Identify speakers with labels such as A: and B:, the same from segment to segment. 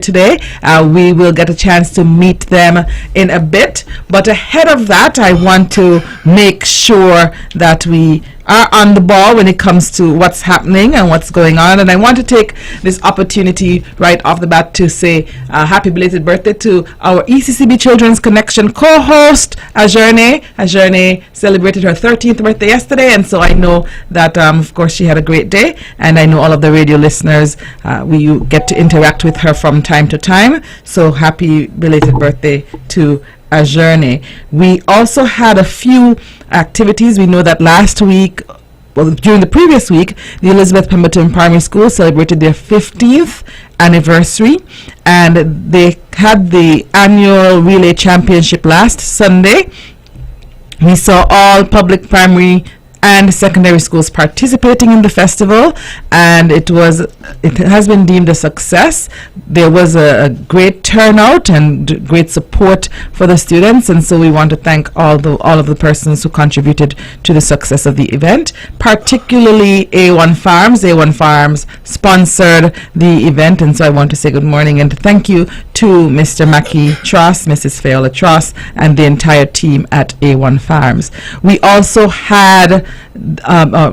A: today. We will get a chance to meet them in a bit, but ahead of that I want to make sure that we are on the ball when it comes to what's happening and what's going on, and I want to take this opportunity right off the bat to say happy belated birthday to our ECCB Children's Connection co-host Ajerne. Ajerne celebrated her 13th birthday yesterday, and so I know that of course she had a great day, and I know all of the radio listeners, we get to interact with her from time to time, so happy belated birthday to Ajerne. We also had a few activities. We know that last week, well, during the previous week, the Elizabeth Pemberton Primary School celebrated their 15th anniversary, and they had the annual relay championship last Sunday. We saw all public primary and secondary schools participating in the festival, and it has been deemed a success. There was a great turnout and great support for the students, and so we want to thank all of the persons who contributed to the success of the event, particularly A1 Farms. A1 Farms sponsored the event, and so I want to say good morning and thank you to Mr. Mackie Tross, Mrs. Fayola Tross, and the entire team at A1 Farms. We also had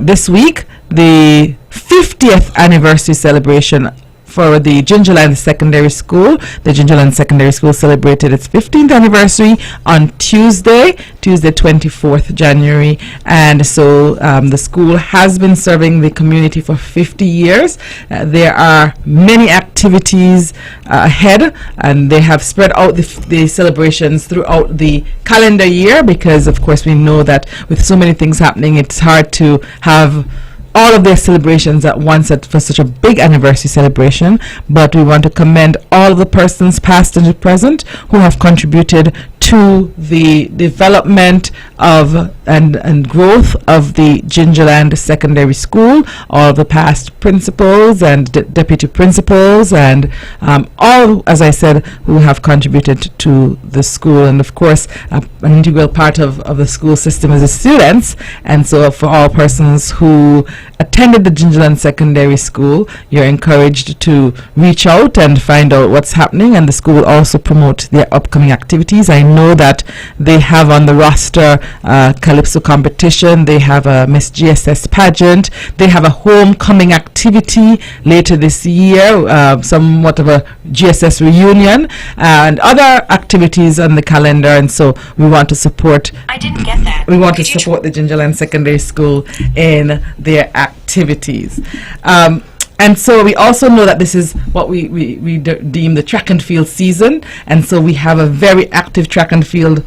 A: this week the 50th anniversary celebration for the Gingerland Secondary School. The Gingerland Secondary School celebrated its 15th anniversary on Tuesday 24th January, and so the school has been serving the community for 50 years. There are many activities ahead, and they have spread out the celebrations throughout the calendar year, because of course we know that with so many things happening, it's hard to have all of their celebrations at once for such a big anniversary celebration. But we want to commend all of the persons past and present who have contributed to the development of and growth of the Gingerland Secondary School, all the past principals and deputy principals, and all, as I said, who have contributed to the school. And of course, an integral part of the school system is the students, and so for all persons who attended the Gingerland Secondary School, you're encouraged to reach out and find out what's happening, and the school will also promote their upcoming activities. I know that they have on the roster Calypso competition, they have a Miss GSS pageant, they have a homecoming activity later this year, somewhat of a GSS reunion, and other activities on the calendar, and so we want to support the Gingerland Secondary School in their activities. And so we also know that this is what we deem the track and field season, and so we have a very active track and field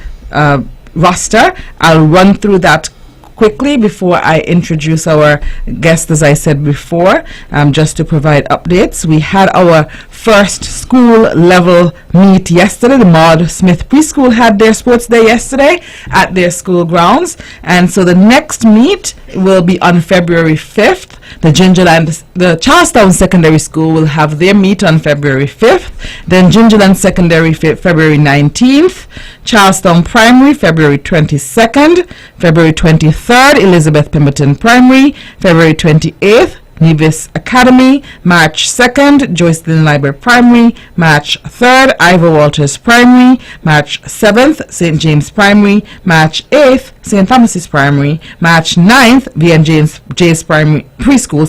A: roster. I'll run through that quickly before I introduce our guest, as I said before, just to provide updates. We had our first school level meet yesterday. The Maud Smith Preschool had their sports day yesterday at their school grounds, and so the next meet will be on February 5th. The Charlestown Secondary School will have their meet on February 5th. Then Gingerland Secondary February 19th. Charlestown Primary February 22nd. February 23rd, Elizabeth Pemberton Primary. February 28th, Nevis Academy. March 2nd, Joycelyn Library Primary. March 3rd, Ivor Walters Primary. March 7th, St. James Primary. March 8th, St. Thomas's Primary. March 9th, V.N. James Primary Preschool,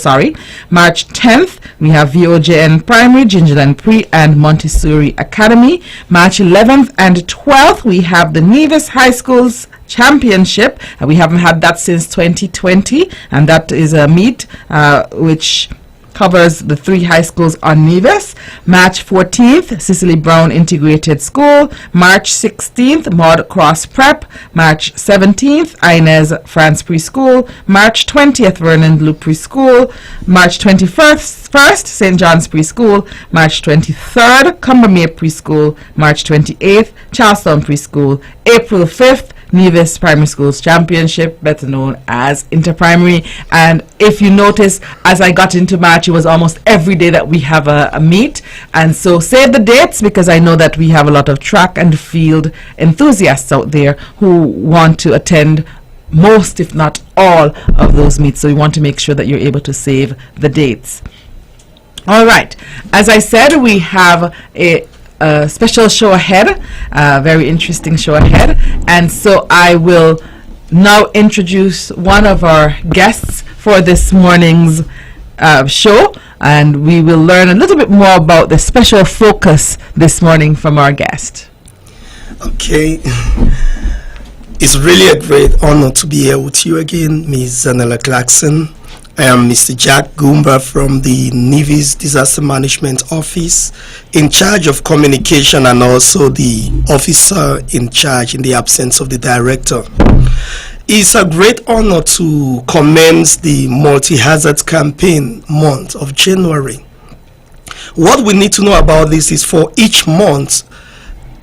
A: March 10th, we have VOJN Primary, Gingerland Pre, and Montessori Academy. March 11th and 12th, we have the Nevis High Schools Championship. We haven't had that since 2020, and that is a meet which covers the 3 high schools on Nevis. March 14th, Cicely Brown Integrated School. March 16th, Maud Cross Prep. March 17th, Inez France Preschool. March 20th, Vernon Blue Preschool. March 21st, St. John's Preschool. March 23rd, Cumbermere Preschool. March 28th, Charlestown Preschool. April 5th, Nevis Primary Schools Championship, better known as Interprimary. And if you notice, as I got into March, it was almost every day that we have a meet, and so save the dates, because I know that we have a lot of track and field enthusiasts out there who want to attend most, if not all, of those meets, so we want to make sure that you're able to save the dates. All right. As I said, we have a special show ahead, a very interesting show ahead. And so I will now introduce one of our guests for this morning's show. And we will learn a little bit more about the special focus this morning from our guest.
B: Okay. It's really a great honor to be here with you again, Ms. Zahnela Claxton. I am Mr. Jack Goomba from the Navy's Disaster Management Office, in charge of communication and also the officer in charge in the absence of the director. It's a great honor to commence the multi-hazard campaign month of January. What we need to know about this is for each month,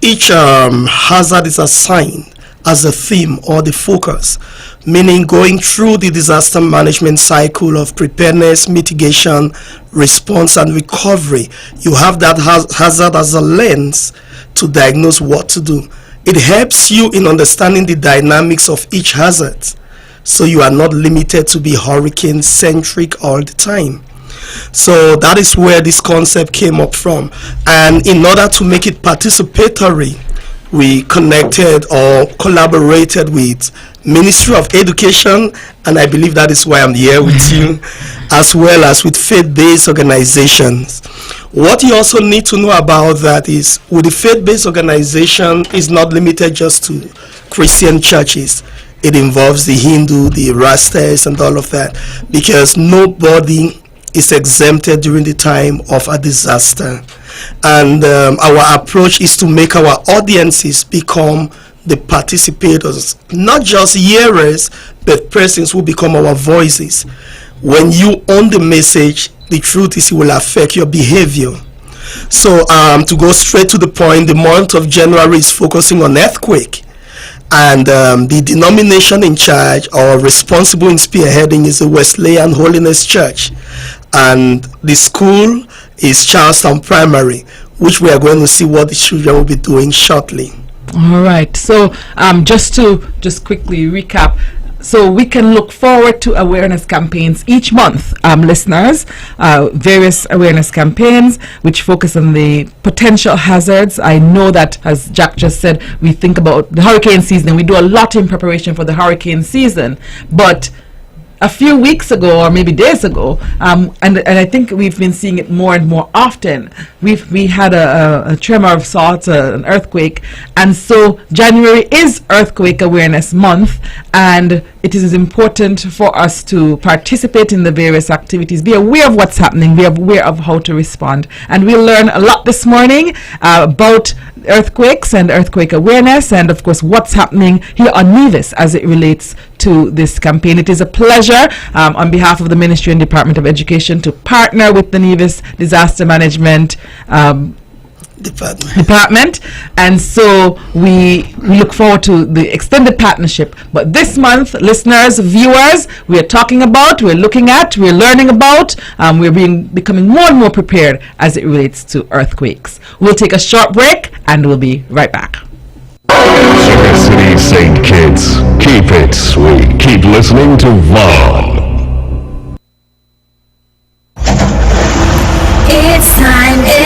B: each hazard is assigned as a theme or the focus, meaning going through the disaster management cycle of preparedness, mitigation, response, and recovery. You have that hazard as a lens to diagnose what to do. It helps you in understanding the dynamics of each hazard, so you are not limited to be hurricane-centric all the time. So that is where this concept came up from. And in order to make it participatory, we connected or collaborated with Ministry of Education, and I believe that is why I'm here with you, as well as with faith-based organizations. What you also need to know about that is, with the faith-based organization, is not limited just to Christian churches. It involves the Hindu, the Rastas, and all of that, because nobody is exempted during the time of a disaster. And our approach is to make our audiences become the participators, not just hearers, but persons who become our voices. When you own the message, the truth is it will affect your behavior. So to go straight to the point, the month of January is focusing on earthquake. And the denomination in charge or responsible in spearheading is the Wesleyan Holiness Church. And the school is Charlestown Primary, which we are going to see what the children will be doing shortly.
A: All right. So just quickly recap. So we can look forward to awareness campaigns each month, listeners, various awareness campaigns which focus on the potential hazards. I know that, as Jack just said, we think about the hurricane season and we do a lot in preparation for the hurricane season. But a few weeks ago, or maybe days ago, and I think we've been seeing it more and more often, we had a tremor of sorts, an earthquake, and so January is Earthquake Awareness Month, and it is important for us to participate in the various activities, be aware of what's happening, be aware of how to respond. And we'll learn a lot this morning about earthquakes and earthquake awareness, and of course what's happening here on Nevis as it relates to this campaign. It is a pleasure on behalf of the Ministry and Department of Education to partner with the Nevis Disaster Management Department, and so we look forward to the extended partnership. But this month, listeners, viewers, we're talking about, we're looking at, we're learning about, we're becoming more and more prepared as it relates to earthquakes. We'll take a short break and we'll be right back.
C: Sugar City Saint kids, keep it sweet. Keep listening to Vaughn.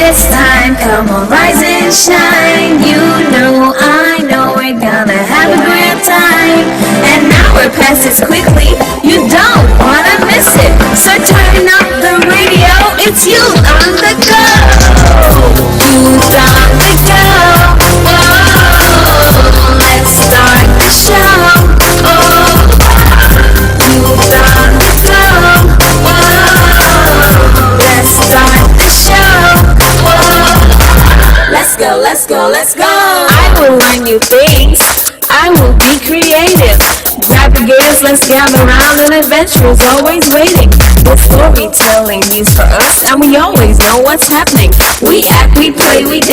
D: It's time, come on, rise and shine. You know, I know, we're gonna have a great time. And now it passes quickly, you don't wanna miss it. So turn up the radio, it's you on the go. You's on the go. Whoa, let's start the show. Oh, you's on the go. Whoa, let's start the show. Let's go, let's go. I will learn new things. I will be creative. Grab the gears, let's gather around, and adventure is always waiting. The storytelling news for us, and we always know what's happening. We act, we play, we dance.